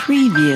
Preview.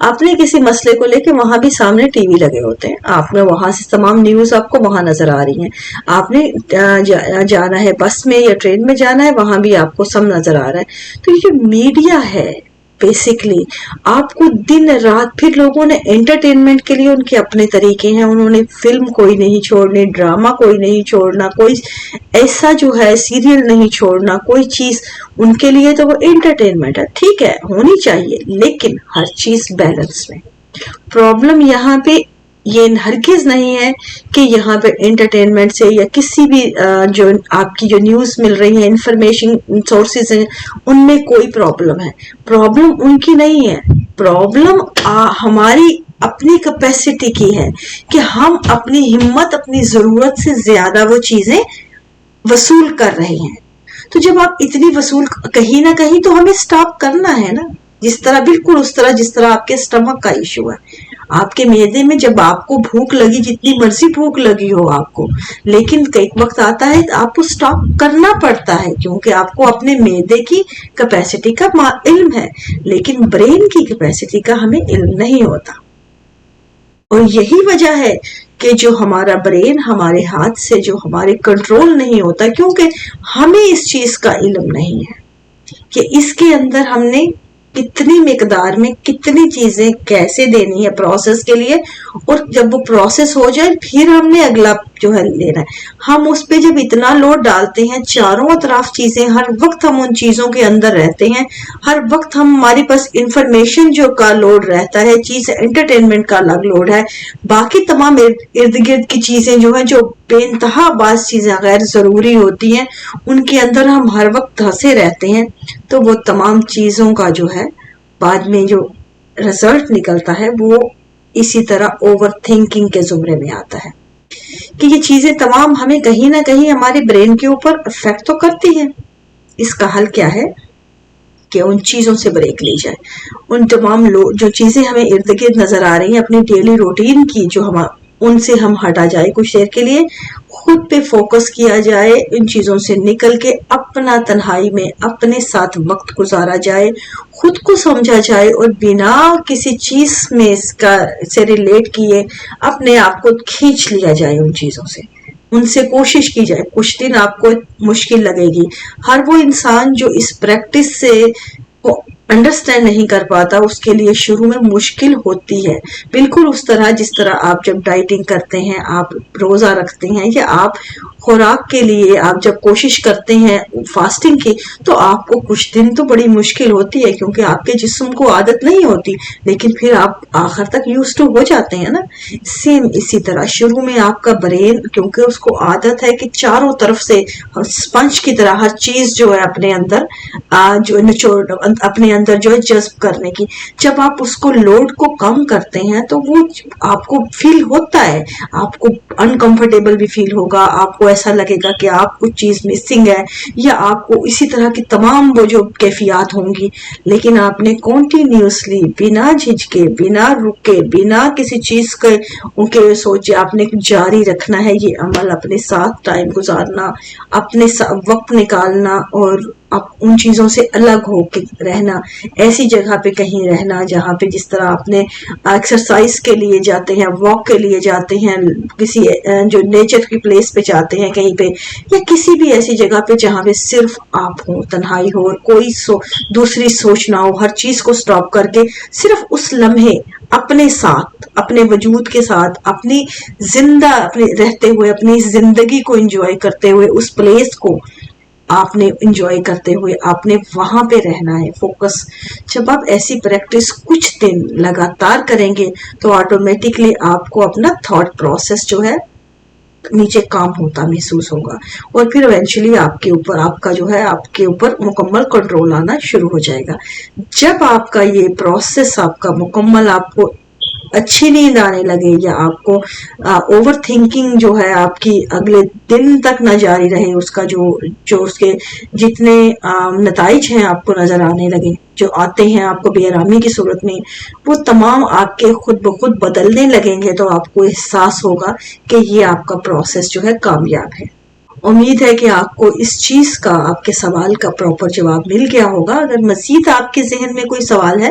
آپ نے کسی مسئلے کو لے کے وہاں بھی سامنے ٹی وی لگے ہوتے ہیں، آپ نے وہاں سے تمام نیوز آپ کو وہاں نظر آ رہی ہیں، آپ نے جانا ہے بس میں یا ٹرین میں جانا ہے، وہاں بھی آپ کو سب نظر آ رہا ہے۔ تو یہ جو میڈیا ہے بیسکلی آپ کو دن رات، پھر لوگوں نے انٹرٹینمنٹ کے لیے ان کے اپنے طریقے ہیں، انہوں نے فلم کوئی نہیں چھوڑنی، ڈرامہ کوئی نہیں چھوڑنا، کوئی ایسا جو ہے سیریل نہیں چھوڑنا، کوئی چیز ان کے لیے تو وہ انٹرٹینمنٹ ہے، ٹھیک ہے ہونی چاہیے، لیکن ہر چیز بیلنس میں۔ پرابلم یہاں پہ یہ ہرگز نہیں ہے کہ یہاں پہ انٹرٹینمنٹ سے یا کسی بھی جو آپ کی جو نیوز مل رہی ہے، انفارمیشن سورسز ہیں، ان میں کوئی پرابلم ہے۔ پرابلم ان کی نہیں ہے، پرابلم ہماری اپنی کیپیسٹی کی ہے کہ ہم اپنی ہمت، اپنی ضرورت سے زیادہ وہ چیزیں وصول کر رہے ہیں۔ تو جب آپ اتنی وصول کہیں نہ کہیں تو ہمیں سٹاپ کرنا ہے نا، جس طرح بالکل اس طرح جس طرح آپ کے اسٹمک کا ایشو ہے، آپ کے معدے میں جب آپ کو بھوک لگی، جتنی مرضی بھوک لگی ہو آپ کو، لیکن کئی وقت آتا ہے آپ کو سٹاپ کرنا پڑتا ہے، کیونکہ آپ کو اپنے معدے کی کیپیسٹی کا علم ہے، لیکن برین کی کیپیسٹی کا ہمیں علم نہیں ہوتا۔ اور یہی وجہ ہے کہ جو ہمارا برین ہمارے ہاتھ سے جو ہمارے کنٹرول نہیں ہوتا، کیونکہ ہمیں اس چیز کا علم نہیں ہے کہ اس کے اندر ہم نے کتنی مقدار میں کتنی چیزیں کیسے دینی ہے پروسیس کے لیے، اور جب وہ پروسیس ہو جائے پھر ہم نے اگلا جو ہے لینا ہے۔ ہم اس پہ جب اتنا لوڈ ڈالتے ہیں، چاروں اطراف چیزیں، ہر وقت ہم ان چیزوں کے اندر رہتے ہیں، ہر وقت ہمارے پاس انفارمیشن جو کا لوڈ رہتا ہے، چیز انٹرٹینمنٹ کا الگ لوڈ ہے، باقی تمام ارد گرد کی چیزیں جو ہیں، جو بے انتہا بعض چیزیں غیر ضروری ہوتی ہیں، ان کے اندر ہم ہر وقت دھسے رہتے ہیں، تو وہ تمام چیزوں کا جو ہے بعد میں جو رزلٹ نکلتا ہے وہ اسی طرح اوور تھنکنگ کے زمرے میں آتا ہے کہ یہ چیزیں تمام ہمیں کہیں نہ کہیں ہمارے برین کے اوپر افیکٹ تو کرتی ہیں۔ اس کا حل کیا ہے کہ ان چیزوں سے بریک لی جائے، ان تمام جو چیزیں ہمیں ارد گرد نظر آ رہی ہیں اپنی ڈیلی روٹین کی، جو ان سے ہم ہٹا جائے کچھ دیر کے لیے، خود پہ فوکس کیا جائے، ان چیزوں سے نکل کے اپنا تنہائی میں اپنے ساتھ وقت گزارا جائے، خود کو سمجھا جائے، اور بنا کسی چیز میں اس کا سے ریلیٹ کیے اپنے آپ کو کھینچ لیا جائے ان چیزوں سے، ان سے کوشش کی جائے۔ کچھ دن آپ کو مشکل لگے گی، ہر وہ انسان جو اس پریکٹس سے انڈرسٹینڈ نہیں کر پاتا، اس کے لیے شروع میں مشکل ہوتی ہے، بالکل اس طرح جس طرح آپ جب ڈائٹنگ کرتے ہیں، آپ روزہ رکھتے ہیں، یا آپ خوراک کے لیے آپ جب کوشش کرتے ہیں فاسٹنگ کی، تو آپ کو کچھ دن تو بڑی مشکل ہوتی ہے، کیونکہ آپ کے جسم کو عادت نہیں ہوتی، لیکن پھر آپ آخر تک یوز ٹو ہو جاتے ہیں نا۔ سیم اسی طرح شروع میں آپ کا برین، کیونکہ اس کو عادت ہے کہ چاروں طرف سے اسپنج کی طرح ہر چیز جو ہے اپنے اندر جو نچوڑ اپنے اندر جو ہے جذب کرنے کی، جب آپ اس کو لوڈ کو کم کرتے ہیں تو وہ آپ کو فیل ہوتا ہے، آپ کو انکمفرٹیبل بھی فیل ہوگا، آپ کو ایسا لگے گا کہ آپ کچھ چیز مسنگ ہے، یا آپ کو اسی طرح کی تمام وہ جو کیفیات ہوں گی، لیکن آپ نے کنٹینیوسلی بنا جھجکے، بنا رکے، بنا کسی چیز کے سوچے آپ نے جاری رکھنا ہے یہ عمل، اپنے ساتھ ٹائم گزارنا، اپنے وقت نکالنا، اور ان چیزوں سے الگ ہو کے رہنا، ایسی جگہ پہ کہیں رہنا جہاں پہ جس طرح آپ نے ایکسرسائز کے لیے جاتے ہیں، واک کے لیے جاتے ہیں، کسی جو نیچر کی پلیس پہ جاتے ہیں کہیں پہ، یا کسی بھی ایسی جگہ پہ جہاں پہ صرف آپ ہو، تنہائی ہو، اور کوئی دوسری سوچ نہ ہو، ہر چیز کو سٹاپ کر کے صرف اس لمحے اپنے ساتھ، اپنے وجود کے ساتھ، اپنی زندہ اپنے رہتے ہوئے اپنی زندگی کو انجوائے کرتے ہوئے، اس پلیس کو آپ نے انجوائے کرتے ہوئے آپ نے وہاں پہ رہنا ہے فوکس۔ جب آپ ایسی پریکٹس کچھ دن لگاتار کریں گے تو آٹومیٹکلی آپ کو اپنا تھاٹ پروسیس جو ہے نیچے کام ہوتا محسوس ہوگا، اور پھر ایونچولی آپ کے اوپر آپ کا جو ہے آپ کے اوپر مکمل کنٹرول آنا شروع ہو جائے گا۔ جب آپ کا یہ پروسیس آپ کا مکمل آپ کو اچھی نیند آنے لگے، یا آپ کو اوور تھنکنگ جو ہے آپ کی اگلے دن تک نہ جاری رہے، اس کا جو اس کے جتنے نتائج ہیں آپ کو نظر آنے لگے، جو آتے ہیں آپ کو بے آرامی کی صورت میں، وہ تمام آپ کے خود بخود بدلنے لگیں گے، تو آپ کو احساس ہوگا کہ یہ آپ کا پروسیس جو ہے کامیاب ہے۔ امید ہے کہ آپ کو اس چیز کا، آپ کے سوال کا پراپر جواب مل گیا ہوگا۔ اگر مزید آپ کے ذہن میں کوئی سوال ہے